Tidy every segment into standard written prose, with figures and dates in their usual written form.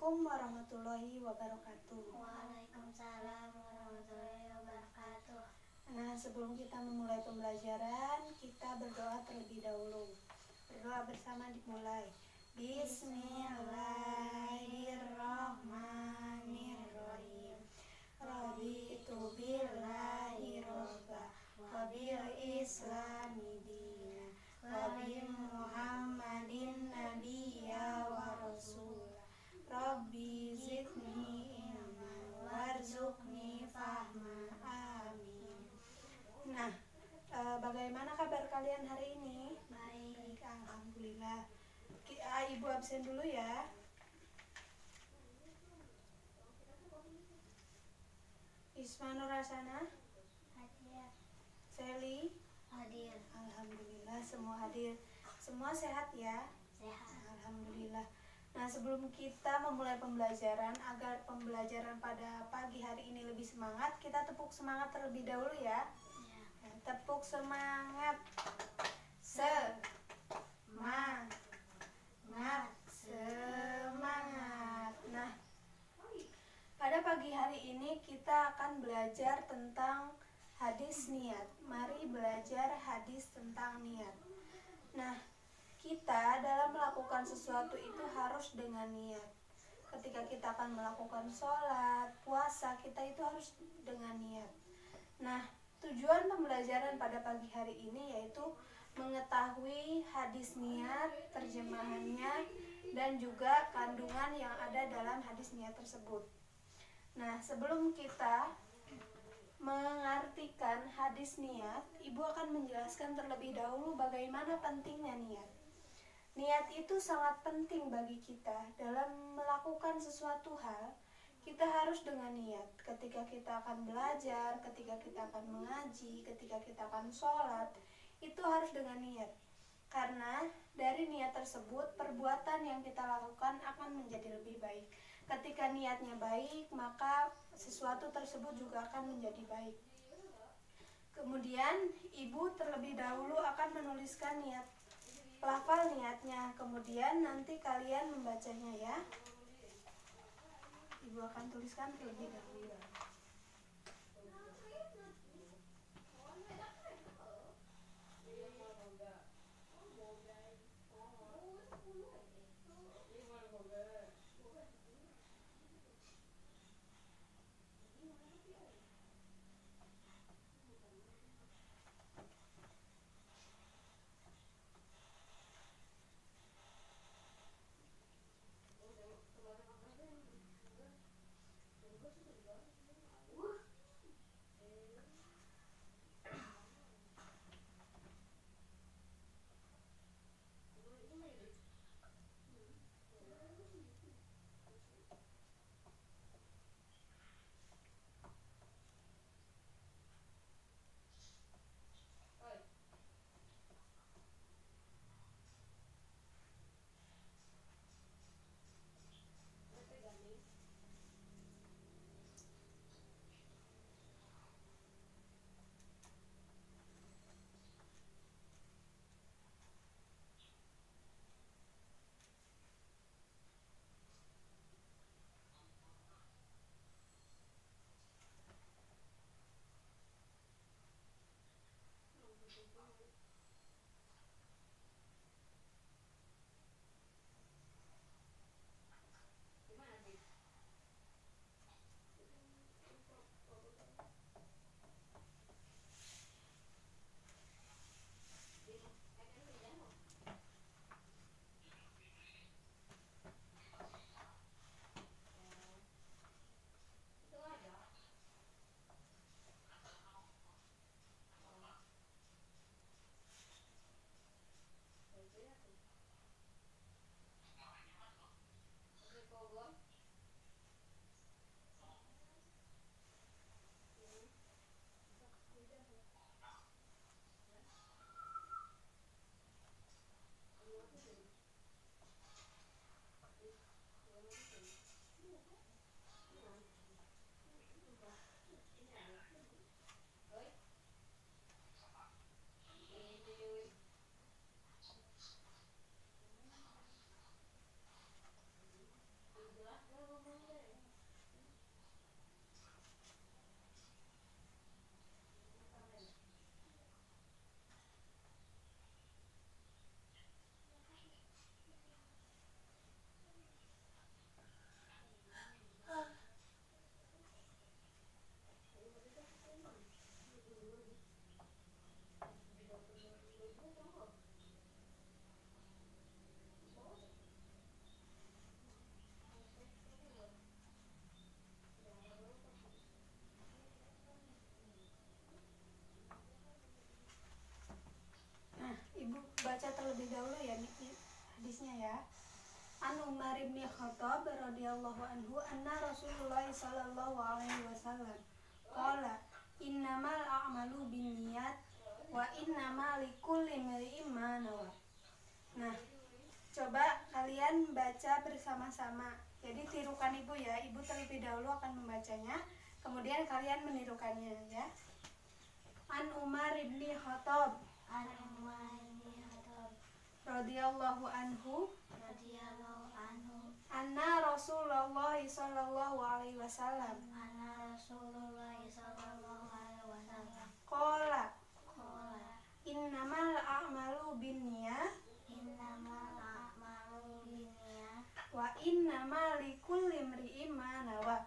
Assalamualaikum warahmatullahi wabarakatuh. Waalaikumsalam warahmatullahi wabarakatuh. Nah, sebelum kita memulai pembelajaran, kita berdoa terlebih dahulu. Berdoa bersama dimulai. Bismillahirrahmanirrahim. Raditu billahi robba wa bil islami dina wa bi Muhammadin nabiyya wa rasulah. Rabbi zidni ilman warzuqni fahma. Amin. Nah, bagaimana kabar kalian hari ini? Baik. Alhamdulillah. Ibu absen dulu ya. Isma Nurasana, Hadir. Seli, Hadir. alhamdulillah semua hadir. Semua sehat ya? Sehat. Alhamdulillah. Nah, sebelum kita memulai pembelajaran, agar pembelajaran pada pagi hari ini lebih semangat, kita tepuk semangat terlebih dahulu ya. Ya. Tepuk semangat. Semangat. Semangat. Nah, pada pagi hari ini kita akan belajar tentang hadis niat. Mari belajar hadis tentang niat. Nah, kita dalam melakukan sesuatu itu harus dengan niat. Ketika kita akan melakukan sholat, puasa, kita itu harus dengan niat. Nah, tujuan pembelajaran pada pagi hari ini yaitu mengetahui hadis niat, terjemahannya, dan juga kandungan yang ada dalam hadis niat tersebut. Nah, sebelum kita mengartikan hadis niat, Ibu akan menjelaskan terlebih dahulu bagaimana pentingnya niat. Niat itu sangat penting bagi kita dalam melakukan sesuatu hal. Kita harus dengan niat. Ketika kita akan belajar, ketika kita akan mengaji, ketika kita akan sholat, itu harus dengan niat. Karena dari niat tersebut, perbuatan yang kita lakukan akan menjadi lebih baik. Ketika niatnya baik, maka sesuatu tersebut juga akan menjadi baik. Kemudian, Ibu terlebih dahulu akan menuliskan niat, lafal niatnya. Kemudian nanti kalian membacanya ya. Ibu akan tuliskan terlebih dahulu. baca terlebih dahulu ya hadisnya ya. An Umar bin Khattab radhiyallahu anhu anna Rasulullah sallallahu alaihi wasallam qala innamal a'malu binniyat wa innamal likulli imri'in ma nawa. Nah, coba kalian baca bersama-sama. Jadi tirukan ibu ya. Ibu terlebih dahulu akan membacanya, kemudian kalian menirukannya ya. An Umar bin Khattab radhiyallahu anhu anna Rasulullah sallallahu alaihi wasallam qala innamal a'malu binniyat wa innamal likulli imri'in ma nawa.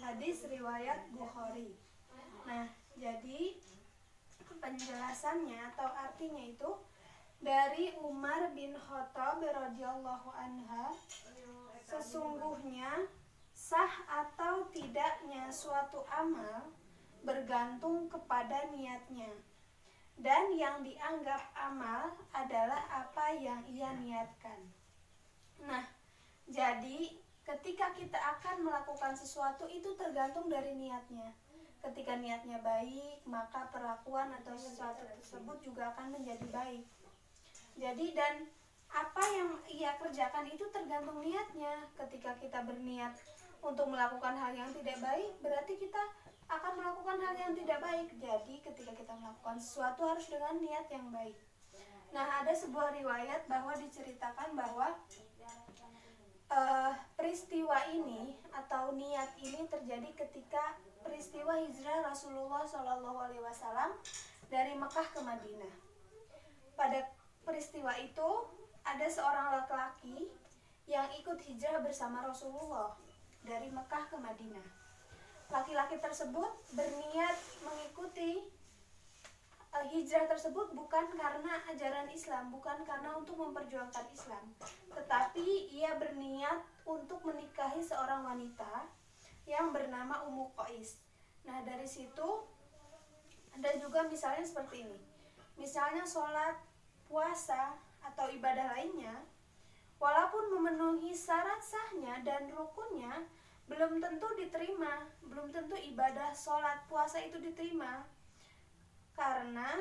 Hadis riwayat Bukhari. Nah, jadi penjelasannya atau artinya itu dari Umar bin Khattab radhiyallahu anha, sesungguhnya sah atau tidaknya suatu amal bergantung kepada niatnya, dan yang dianggap amal adalah apa yang ia niatkan. Nah, jadi ketika kita akan melakukan sesuatu itu tergantung dari niatnya. Ketika niatnya baik, maka perlakuan atau sesuatu tersebut juga akan menjadi baik. Jadi dan apa yang ia kerjakan itu tergantung niatnya. Ketika kita berniat untuk melakukan hal yang tidak baik, berarti kita akan melakukan hal yang tidak baik. Jadi ketika kita melakukan sesuatu harus dengan niat yang baik. Nah, ada sebuah riwayat bahwa diceritakan bahwa peristiwa ini atau niat ini terjadi ketika peristiwa hijrah Rasulullah SAW dari Mekah ke Madinah. Pada peristiwa itu ada seorang laki-laki yang ikut hijrah bersama Rasulullah dari Mekah ke Madinah. Laki-laki tersebut berniat mengikuti hijrah tersebut bukan karena ajaran Islam, bukan karena untuk memperjuangkan Islam, tetapi ia berniat untuk menikahi seorang wanita yang bernama Ummu Qais. Nah, dari situ ada juga misalnya seperti ini. Misalnya sholat, puasa, atau ibadah lainnya, walaupun memenuhi syarat sahnya dan rukunnya, belum tentu diterima, belum tentu ibadah sholat, puasa itu diterima. Karena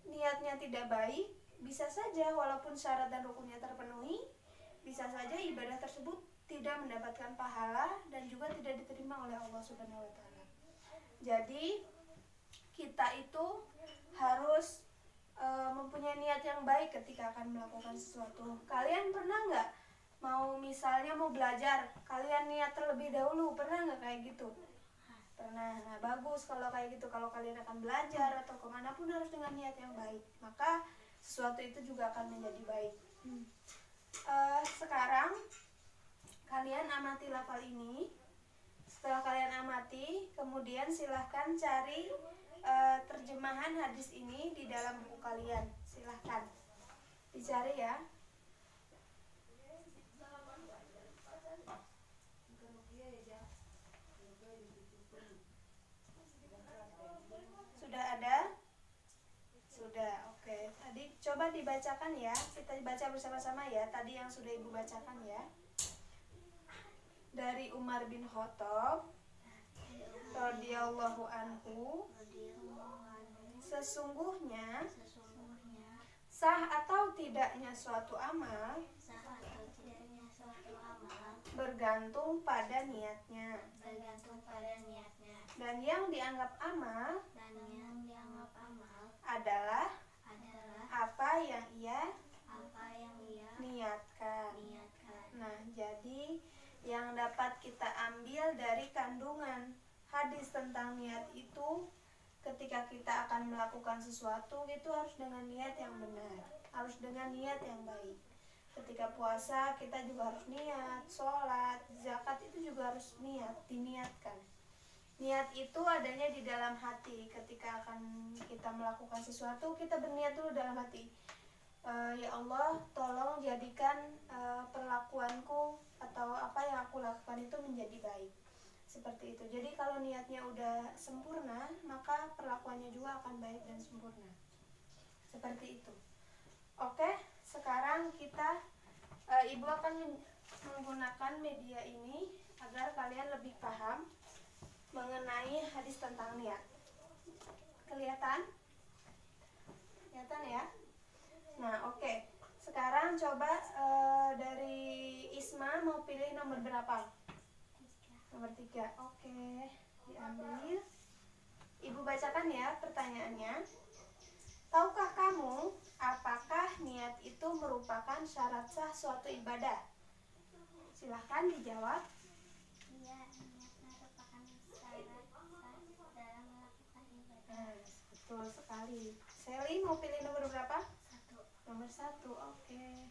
niatnya tidak baik, bisa saja walaupun syarat dan rukunnya terpenuhi, bisa saja ibadah tersebut tidak mendapatkan pahala dan juga tidak diterima oleh Allah Subhanahu wa taala. Jadi kita itu harus mempunyai niat yang baik ketika akan melakukan sesuatu. Kalian pernah nggak misalnya mau belajar, kalian niat terlebih dahulu, pernah nggak kayak gitu? Pernah. Nah, bagus kalau kayak gitu. Kalau kalian akan belajar atau kemanapun harus dengan niat yang baik, maka sesuatu itu juga akan menjadi baik. Sekarang kalian amati lafal ini. Setelah kalian amati, kemudian silahkan cari terjemahan hadis ini di dalam buku kalian. Silahkan dicari ya. Sudah ada? Sudah, oke. Tadi coba dibacakan ya. Kita baca bersama-sama ya. Tadi yang sudah ibu bacakan ya. Dari Umar bin Khattab radhiyallahu anhu, sesungguhnya sah atau tidaknya suatu amal bergantung pada niatnya, dan yang dianggap amal adalah apa yang ia niatkan. Nah, jadi yang dapat kita ambil dari kandungan hadis tentang niat itu, ketika kita akan melakukan sesuatu itu harus dengan niat yang benar, harus dengan niat yang baik. Ketika puasa kita juga harus niat, sholat, zakat itu juga harus diniatkan. Niat itu adanya di dalam hati. Ketika akan kita melakukan sesuatu, kita berniat dulu dalam hati. Ya Allah, tolong jadikan perlakuanku atau apa yang aku lakukan itu menjadi baik. Seperti itu. Jadi kalau niatnya udah sempurna, maka perlakuannya juga akan baik dan sempurna. Seperti itu. Oke, sekarang kita Ibu akan menggunakan media ini agar kalian lebih paham mengenai hadis tentang niat. Kelihatan? Kelihatan ya? Nah, oke. Sekarang coba dari Isma mau pilih nomor berapa? Nomor 3. Oke, diambil. Ibu bacakan ya pertanyaannya. Tahukah kamu apakah niat itu merupakan syarat sah suatu ibadah? Silahkan dijawab. Iya, niat merupakan syarat sah dalam melakukan ibadah. Betul sekali. Sally mau pilih nomor berapa? 1. Nomor 1. Oke.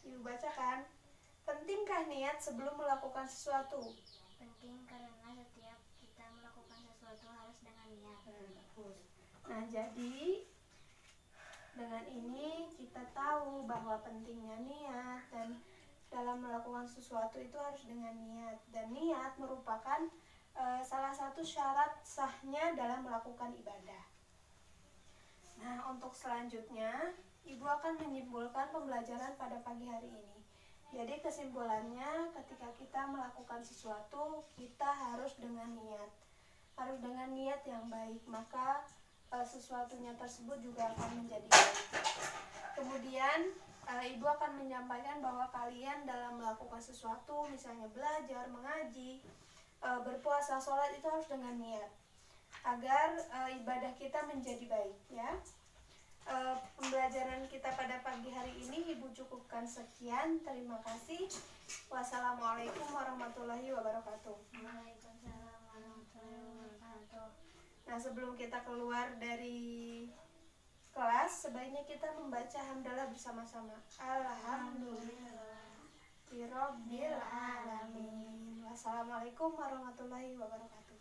Ibu bacakan. Pentingkah niat sebelum melakukan sesuatu? Penting karena setiap kita melakukan sesuatu harus dengan niat. Bagus. Nah, jadi dengan ini kita tahu bahwa pentingnya niat, dan dalam melakukan sesuatu itu harus dengan niat, dan niat merupakan salah satu syarat sahnya dalam melakukan ibadah. Nah, untuk selanjutnya Ibu akan menyimpulkan pembelajaran pada pagi hari ini. Jadi kesimpulannya, ketika kita melakukan sesuatu, kita harus dengan niat. Harus dengan niat yang baik, maka sesuatunya tersebut juga akan menjadi baik. Kemudian Ibu akan menyampaikan bahwa kalian dalam melakukan sesuatu, misalnya belajar, mengaji, berpuasa, sholat, itu harus dengan niat agar ibadah kita menjadi baik, ya. Pembelajaran kita pada pagi hari ini Ibu cukupkan sekian. Terima kasih. Wassalamualaikum warahmatullahi wabarakatuh. Waalaikumsalam warahmatullahi wabarakatuh. Nah, sebelum kita keluar dari kelas, sebaiknya kita membaca hamdalah bersama-sama. Alhamdulillah Rabbil alamin. Wassalamualaikum warahmatullahi wabarakatuh.